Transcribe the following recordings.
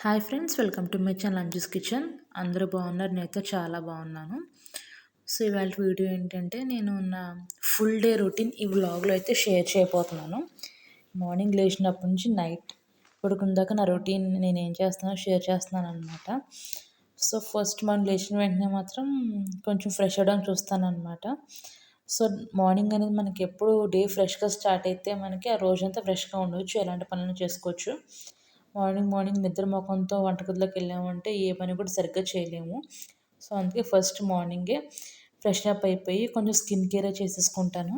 Hi friends, welcome to my channel Anju's kitchen. అందరూ బాగున్నారు, నేనైతే చాలా బాగున్నాను. సో ఇవాళ వీడియో ఏంటంటే నేను నా ఫుల్ డే రొటీన్ ఈ వ్లాగ్లో అయితే షేర్ చేయబోతున్నాను. మార్నింగ్ లేచినప్పటి నుంచి నైట్ పడుకునేదాకా నా రొటీన్ నేను ఏం చేస్తానో షేర్ చేస్తున్నాను అనమాట. సో ఫస్ట్ మనం లేచిన వెంటనే మాత్రం కొంచెం ఫ్రెష్ అవ్వడానికి చూస్తాను అనమాట. సో మార్నింగ్ అనేది మనకి ఎప్పుడు డే ఫ్రెష్గా స్టార్ట్ అయితే మనకి ఆ రోజంతా ఫ్రెష్గా ఉండవచ్చు, ఎలాంటి పనులను చేసుకోవచ్చు. మార్నింగ్ నిద్ర మొఖంతో వంటగదిలోకి వెళ్ళామంటే ఏ పని కూడా సరిగ్గా చేయలేము. సో అందుకే ఫస్ట్ మార్నింగే ఫ్రెష్ అప్ అయిపోయి కొంచెం స్కిన్ కేర్ చేసేసుకుంటాను.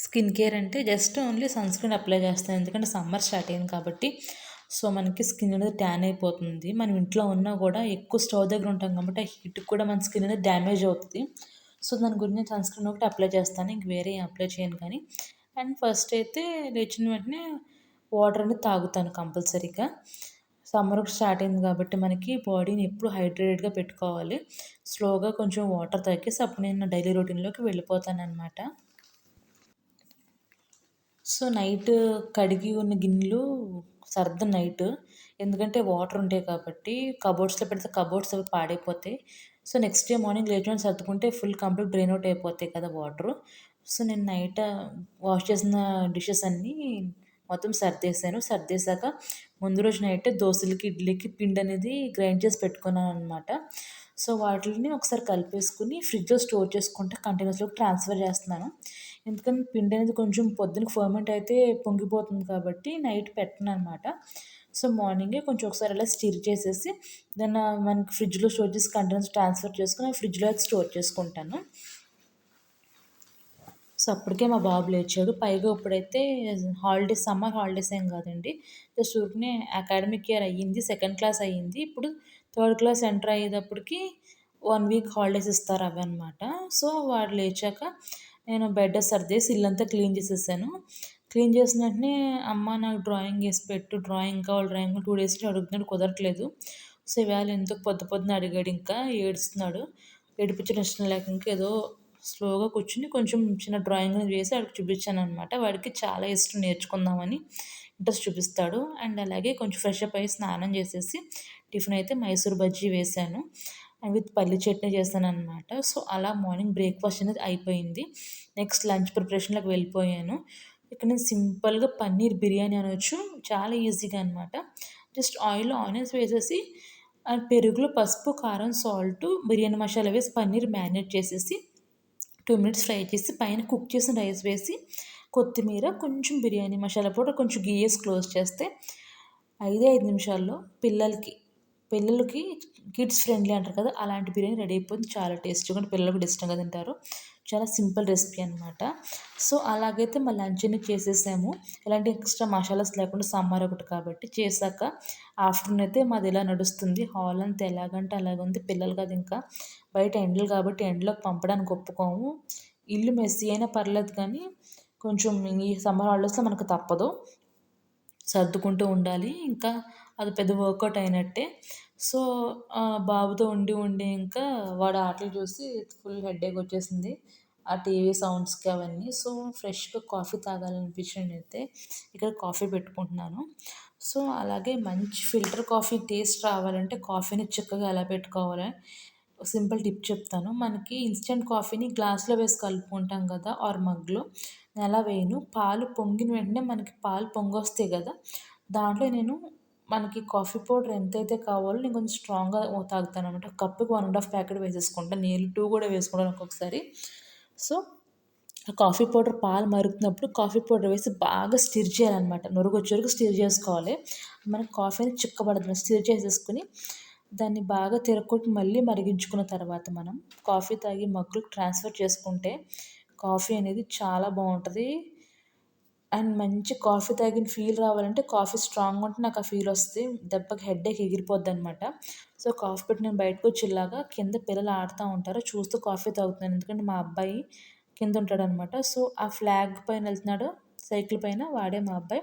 స్కిన్ కేర్ అంటే just only sun screen apply చేస్తాను, ఎందుకంటే సమ్మర్ స్టార్ట్ అయింది కాబట్టి. సో మనకి స్కిన్ అనేది ట్యాన్ అయిపోతుంది. మనం ఇంట్లో ఉన్నా కూడా ఎక్కువ స్టవ్ దగ్గర ఉంటాం కాబట్టి ఆ హీట్కి కూడా మన స్కిన్ అనేది డ్యామేజ్ అవుతుంది. సో దాని గురించి నేను సన్ స్క్రీన్ ఒకటి అప్లై చేస్తాను, ఇంక వేరే ఏం అప్లై చేయను. కానీ అండ్ ఫస్ట్ అయితే లేచిన వెంటనే వాటర్ అనేది తాగుతాను కంపల్సరీగా. సమ్మర్ స్టార్ట్ అయింది కాబట్టి మనకి బాడీని ఎప్పుడు హైడ్రేటెడ్గా పెట్టుకోవాలి. స్లోగా కొంచెం వాటర్ తాగేసి అప్పుడు నేను నా డైలీ రొటీన్లోకి వెళ్ళిపోతాను అనమాట. సో నైట్ కడిగి ఉన్న గిన్నెలు సర్దు నైట్, ఎందుకంటే వాటర్ ఉంటాయి కాబట్టి. కబోర్డ్స్లో పెడితే కబోర్డ్స్ అవి పాడైపోతాయి. సో నెక్స్ట్ డే మార్నింగ్ లేచిన సర్దుకుంటే ఫుల్ కంప్లీట్ డ్రైన్ అవుట్ అయిపోతాయి కదా వాటర్. సో నేను నైట్ వాష్ చేసిన డిషెస్ అన్నీ మొత్తం సర్దేశాక ముందు రోజు నైట్ దోశలకి ఇడ్లీకి పిండి అనేది గ్రైండ్ చేసి పెట్టుకున్నాను అనమాట. సో వాటిని ఒకసారి కలిపేసుకుని ఫ్రిడ్జ్లో స్టోర్ చేసుకుంటే కంటైనర్స్లోకి ట్రాన్స్ఫర్ చేస్తున్నాను. ఎందుకంటే పిండి అనేది కొంచెం పొద్దున ఫర్మెంట్ అయితే పొంగిపోతుంది కాబట్టి నైట్ పెట్టను అనమాట. సో మార్నింగే కొంచెం ఒకసారి అలా స్టిర్ చేసేసి దాన్ని మనకి ఫ్రిడ్జ్లో స్టోర్ చేసి కంటైనర్స్ ట్రాన్స్ఫర్ చేసుకుని ఫ్రిడ్జ్లో అయితే స్టోర్ చేసుకుంటాను. సో అప్పటికే మా బాబు లేచాడు. పైగా ఇప్పుడైతే హాలిడేస్, సమ్మర్ హాలిడేస్ ఏం కాదండి, జస్ట్ ఊరికనే అకాడమిక్ ఇయర్ అయ్యింది, సెకండ్ క్లాస్ అయ్యింది. ఇప్పుడు థర్డ్ క్లాస్ ఎంటర్ అయ్యేటప్పటికి 1 వీక్ హాలిడేస్ ఇస్తారు అవి అనమాట. సో వాడు లేచాక నేను బెడ్ సర్దేసి ఇల్లంతా క్లీన్ చేసేసాను. క్లీన్ చేసిన వెంటనే అమ్మ నాకు డ్రాయింగ్ వేసి పెట్టు, డ్రాయింగ్ కావాలి, డ్రాయింగ్ 2 డేస్ నుంచి అడుగుతున్నాడు, కుదరట్లేదు. సో ఇవాళ ఎందుకు పొద్దున అడిగాడు, ఇంకా ఏడుస్తున్నాడు. ఏడిపించడం ఇష్టం లేక ఇంకా ఏదో స్లోగా కూర్చుని కొంచెం చిన్న డ్రాయింగ్ వేసి వాడికి చూపించాను అనమాట. వాడికి చాలా ఇష్టం, నేర్చుకుందామని ఇంట్రెస్ట్ చూపిస్తాడు. అండ్ అలాగే కొంచెం ఫ్రెష్ అప్ అయ్యి స్నానం చేసేసి టిఫిన్ అయితే మైసూర్ బజ్జీ వేశాను అండ్ విత్ పల్లి చట్నీ చేశాను అనమాట. సో అలా మార్నింగ్ బ్రేక్ఫాస్ట్ అనేది అయిపోయింది. నెక్స్ట్ లంచ్ ప్రిపరేషన్లోకి వెళ్ళిపోయాను. ఇక్కడ నేను సింపుల్గా పన్నీర్ బిర్యానీ అనవచ్చు, చాలా ఈజీగా అనమాట. జస్ట్ ఆయిల్లో ఆనియన్స్ వేసేసి అండ్ పెరుగులో పసుపు, కారం, సాల్ట్, బిర్యానీ మసాలా వేసి పన్నీర్ మ్యారినేట్ చేసేసి 2 మినిట్స్ ఫ్రై చేసి పైన కుక్ చేసిన రైస్ వేసి కొత్తిమీర, కొంచెం బిర్యానీ మసాలా పౌడర్, కొంచెం గీ వేసి క్లోజ్ చేస్తే 5 నిమిషాల్లో పిల్లలకి కిడ్స్ ఫ్రెండ్లీ అంటారు కదా, అలాంటి బిర్యానీ రెడీ అయిపోతుంది. చాలా టేస్టీగా, పిల్లలు కూడా ఇష్టంగా తింటారు. చాలా సింపుల్ రెసిపీ అనమాట. సో అలాగైతే మా లంచ్ అనేది చేసేసాము. ఎలాంటి ఎక్స్ట్రా మసాలాస్ లేకుండా, సమ్మర్ ఒకటి కాబట్టి. చేశాక ఆఫ్టర్నూన్ అయితే మాది ఇలా నడుస్తుంది. హాల్ అంతా ఎలాగంటే అలాగ ఉంది. పిల్లలు కదా, ఇంకా బయట ఎండలు కాబట్టి ఎండలోకి పంపడానికి ఒప్పుకోము. ఇల్లు మెస్సీ అయినా పర్లేదు కానీ కొంచెం ఈ సమ్మర్ హాలిడేస్లో మనకు తప్పదు, సర్దుకుంటూ ఉండాలి. ఇంకా అది పెద్ద వర్కౌట్ అయినట్టే. సో బాబుతో ఉండి ఇంకా వాడు ఆటలు చూసి ఫుల్ హెడేక్ వచ్చేసింది, ఆ టీవీ సౌండ్స్కి అవన్నీ. సో ఫ్రెష్గా కాఫీ తాగాలనిపించింది అయితే ఇక్కడ కాఫీ పెట్టుకుంటున్నాను. సో అలాగే మంచి ఫిల్టర్ కాఫీ టేస్ట్ రావాలంటే కాఫీని చిక్కగా ఎలా పెట్టుకోవాలి సింపుల్ టిప్ చెప్తాను. మనకి ఇన్స్టెంట్ కాఫీని గ్లాస్లో వేసి కలుపుకుంటాం కదా, ఆర్ మగ్లో. నేను అలా వేయను. పాలు పొంగిన వెంటనే మనకి పాలు పొంగొస్తాయి కదా, దాంట్లో నేను మనకి కాఫీ పౌడర్ ఎంతైతే కావాలో నేను కొంచెం స్ట్రాంగ్గా తాగుతాను అనమాట. కప్పుకి 1.5 ప్యాకెట్ వేసేసుకుంటాను, నీళ్ళు 2 కూడా వేసుకుంటాను ఒక్కొక్కసారి. సో కాఫీ పౌడర్ పాలు మరుగుతున్నప్పుడు కాఫీ పౌడర్ వేసి బాగా స్టిర్ చేయాలన్నమాట. నురుగు వచ్చే వరకు స్టిర్ చేసుకోవాలి. మనకి కాఫీ అనేది చిక్కబడుతుంది. స్టిర్ చేసేసుకుని దాన్ని బాగా తిరగొట్టి మళ్ళీ మరిగించుకున్న తర్వాత మనం కాఫీ తాగి మగ్గులకు ట్రాన్స్ఫర్ చేసుకుంటే కాఫీ అనేది చాలా బాగుంటుంది. అండ్ మంచి కాఫీ తాగిన ఫీల్ రావాలంటే కాఫీ స్ట్రాంగ్గా ఉంటే నాకు ఆ ఫీల్ వస్తుంది, దెబ్బకి హెడేక్ ఎగిరిపోద్ది అనమాట. సో కాఫీ పెట్టి నేను బయటకు వచ్చి ఇలాగా కింద పిల్లలు ఆడుతూ ఉంటారు, చూస్తూ కాఫీ తాగుతున్నాను. ఎందుకంటే మా అబ్బాయి కింద ఉంటాడనమాట. సో ఆ ఫ్లాగ్ పైన వెళ్తున్నాడు సైకిల్ పైన, వాడే మా అబ్బాయి.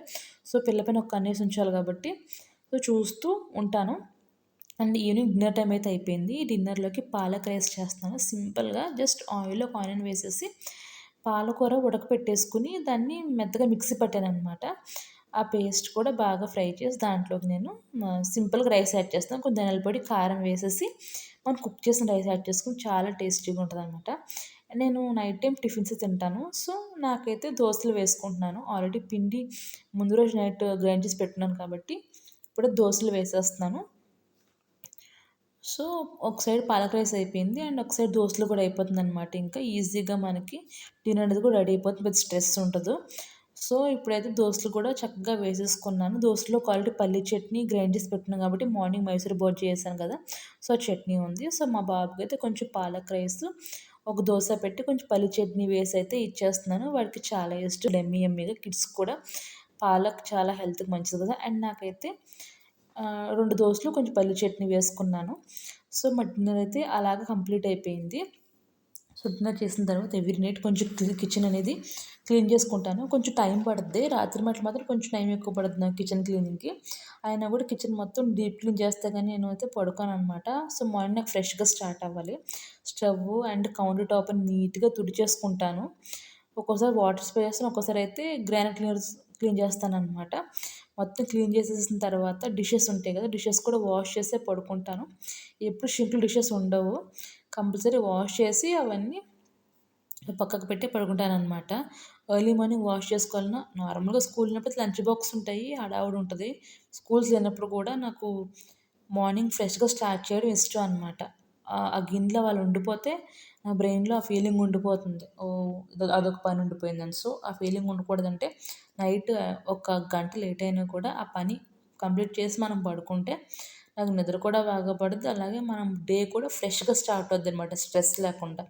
సో పిల్ల పైన ఒక కన్నేసి ఉంచాలి కాబట్టి సో చూస్తూ ఉంటాను. అండ్ ఈవినింగ్ డిన్నర్ టైం అయితే అయిపోయింది. డిన్నర్లోకి పాలక్ రైస్ చేస్తాను సింపుల్గా. జస్ట్ ఆయిల్లో ఒక ఆనియన్ వేసేసి పాలకూర ఉడకపెట్టేసుకుని దాన్ని మెత్తగా మిక్సీ పట్టాను అనమాట. ఆ పేస్ట్ కూడా బాగా ఫ్రై చేసి దాంట్లోకి నేను సింపుల్గా రైస్ యాడ్ చేస్తాను. కొంచెం ధనియాల పొడి, కారం వేసేసి మనం కుక్ చేసిన రైస్ యాడ్ చేసుకొని చాలా టేస్టీగా ఉంటుందనమాట. నేను నైట్ టైం టిఫిన్స్ తింటాను. సో, నాకైతే దోసలు వేసుకుంటున్నాను. ఆల్రెడీ పిండి ముందు రోజు నైట్ గ్రైండ్ చేసి పెట్టుకున్నాను కాబట్టి ఇప్పుడు దోసలు వేసేస్తున్నాను. సో, ఒక సైడ్ పాలక్ రైస్ అయిపోయింది. అండ్ ఒక సైడ్ దోసలు కూడా అయిపోతుందనమాట. ఇంకా ఈజీగా మనకి డిన్నర్ అనేది కూడా రెడీ అయిపోతుంది. పెద్ద స్ట్రెస్ ఉండదు. సో, ఇప్పుడైతే దోసలు కూడా చక్కగా వేసేసుకున్నాను. దోసలో క్వాలిటీ పల్లీ చట్నీ గ్రైండ్ చేసి పెట్టుకున్నాను కాబట్టి మార్నింగ్ మైసూర్ బజ్జీ చేశాను కదా! సో, చట్నీ ఉంది. సో, మా బాబుకైతే కొంచెం పాలక్ రైస్, ఒక దోస పెట్టి కొంచెం పల్లీ చట్నీ వేసి అయితే ఇచ్చేస్తున్నాను. వాడికి చాలా ఇష్టం. యమ్మీగా కిడ్స్‌కి కూడా పాలక్ చాలా హెల్త్‌కి మంచిది కదా! అండ్ నాకైతే 2 దోసలు కొంచెం పల్లి చట్నీ వేసుకున్నాను. సో, మా డిన్నర్ అయితే అలాగా కంప్లీట్ అయిపోయింది. సో, డిన్నర్ చేసిన తర్వాత ఎవ్రీ నైట్ కొంచెం కిచెన్ అనేది క్లీన్ చేసుకుంటాను. కొంచెం టైం పడుద్ది. రాత్రి మట్లు మాత్రం కొంచెం టైం ఎక్కువ పడుద్ది నాకు కిచెన్ క్లీనింగ్‌కి. అయినా కూడా కిచెన్ మొత్తం డీప్ క్లీన్ చేస్తే గానీ నేనైతే పడుకోననమాట. సో, మార్నింగ్ నాకు ఫ్రెష్‌గా స్టార్ట్ అవ్వాలి. స్టవ్ అండ్ కౌంటర్ టాప్‌ని నీట్‌గా తుడిచేసుకుంటాను. ఒక్కోసారి వాటర్ స్ప్రే చేస్తాను. ఒక్కోసారి అయితే గ్రానైట్ క్లీన్ చేస్తాననమాట. మొత్తం క్లీన్ చేసేసిన తర్వాత డిషెస్ ఉంటాయి కదా! డిషెస్ కూడా వాష్ చేసే పడుకుంటాను. ఎప్పుడు షింక్‌లో డిషెస్ ఉండవు. కంపల్సరీ వాష్ చేసి అవన్నీ పక్కకు పెట్టి పడుకుంటాననమాట. ఎర్లీ మార్నింగ్ వాష్ చేసుకోవాలన్నా నార్మల్‌గా స్కూల్ ఉన్నప్పుడు లంచ్ బాక్స్ ఉంటాయి. హడావుడి ఉంటది. స్కూల్స్ లేనప్పుడు కూడా నాకు మార్నింగ్ ఫ్రెష్‌గా స్టార్ట్ చేయడం ఇష్టం అనమాట. ఆ గిన్నెలో వాళ్ళు ఉండిపోతే నా బ్రెయిన్‌లో ఆ ఫీలింగ్ ఉండిపోతుంది. ఓహ్! అదొక పని ఉండిపోయిందని. సో, ఆ ఫీలింగ్ ఉండకూడదంటే నైట్ ఒక గంట లేట్ అయినా కూడా ఆ పని కంప్లీట్ చేసి మనం పడుకుంటే నాకు నిద్ర కూడా బాగా పడుద్ది. అలాగే మనం డే కూడా ఫ్రెష్‌గా స్టార్ట్ అవుద్దనమాట స్ట్రెస్ లేకుండా.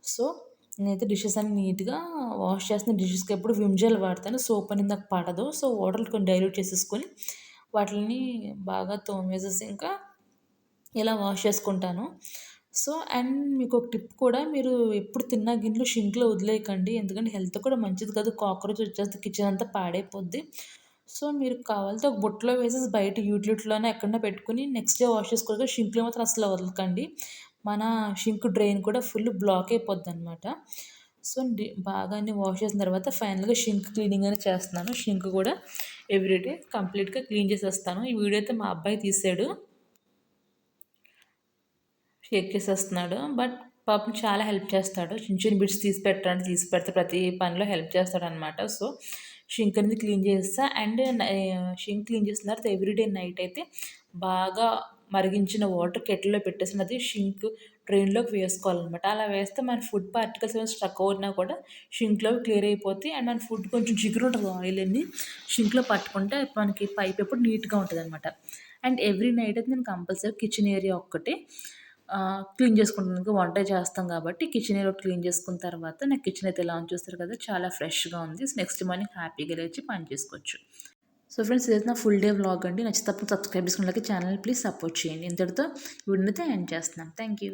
సో, నేనైతే డిషెస్ అన్నీ నీట్‌గా వాష్ చేస్తున్న డిషెస్‌కి ఎప్పుడు విమ్ జెల్ వాడతాను. సోప్ అనేది నాకు పడదు. సో, వాటర్‌లో కొన్ని డైల్యూట్ చేసేసుకొని వాటిల్ని బాగా తోమేసేసి ఇంకా ఇలా వాష్ చేసుకుంటాను. సో, అండ్ మీకొక టిప్ కూడా మీరు ఎప్పుడు తిన్న గిన్నెలు షింక్‌లో వదిలేయకండి. ఎందుకంటే హెల్త్ కూడా మంచిది కాదు. కాక్రోచ్ వచ్చేస్తే కిచెన్ అంతా పాడైపోద్ది. సో, మీరు కావాలితే ఒక బుట్టలో వేసేసి బయట యూటిలిటీలోనే ఎక్కడనో పెట్టుకొని నెక్స్ట్ డే వాష్ చేసుకోవాలి. షింక్‌లో మాత్రం అస్సలు వదలకండి. మన షింక్ డ్రైన్ కూడా ఫుల్ బ్లాక్ అయిపోద్దనమాట. సో, బాగా అన్ని వాష్ చేసిన తర్వాత ఫైనల్‌గా షింక్ క్లీనింగ్ అనేది చేస్తున్నాను. షింక్ కూడా ఎవ్రీడే కంప్లీట్‌గా క్లీన్ చేసేస్తాను. ఈ వీడియో అయితే మా అబ్బాయి తీసాడు. షేక్ చేసేస్తున్నాడు. బట్ పాపం చాలా హెల్ప్ చేస్తాడు. చిన్న చిన్న బిట్స్ తీసి పెట్టరా అంటే తీసి పెడితే ప్రతి పనిలో హెల్ప్ చేస్తాడనమాట. సో, షింక్ అనేది క్లీన్ చేసేసా. అండ్ షింక్ క్లీన్ చేసిన తర్వాత ఎవ్రీడే నైట్ అయితే బాగా మరిగించిన వాటర్ కెటిల్‌లో పెట్టేసి అది షింక్ డ్రైన్‌లోకి వేసుకోవాలనమాట. అలా వేస్తే మన ఫుడ్ పార్టికల్స్ ఏమైనా స్టక్ అవున్నా కూడా షింక్‌లో క్లియర్ అయిపోతాయి. అండ్ మన ఫుడ్ కొంచెం జిగురు ఉంటది ఆయిల్ అన్ని షింక్‌లో పట్టుకుంటే మనకి పైప్ ఎప్పుడు నీట్‌గా ఉంటదనమాట. అండ్ ఎవ్రీ నైట్ అయితే నేను కంపల్సరీ కిచెన్ ఏరియా ఒక్కటి క్లీన్ చేసుకుంటాను. ఇంకా వంట చేస్తాం కాబట్టి కిచెన్ ఏరియా క్లీన్ చేసుకున్న తర్వాత నాకు కిచెన్ అయితే ఇలా ఉంది చూస్తారు కదా! చాలా ఫ్రెష్‌గా ఉంది. నెక్స్ట్ మార్నింగ్ హ్యాపీగా లేచి పని చేసుకోవచ్చు. సో ఫ్రెండ్స్ ఇదైతే నా ఫుల్ డే వ్లాగ్ అండి. నచ్చితే తప్పకుండా సబ్స్క్రైబ్ చేసుకుని ఛానల్ ప్లీజ్ సపోర్ట్ చేయండి. ఇంతటితో ఈ వీడియోని అయితే ఎండ్ చేస్తున్నాను. Thank you.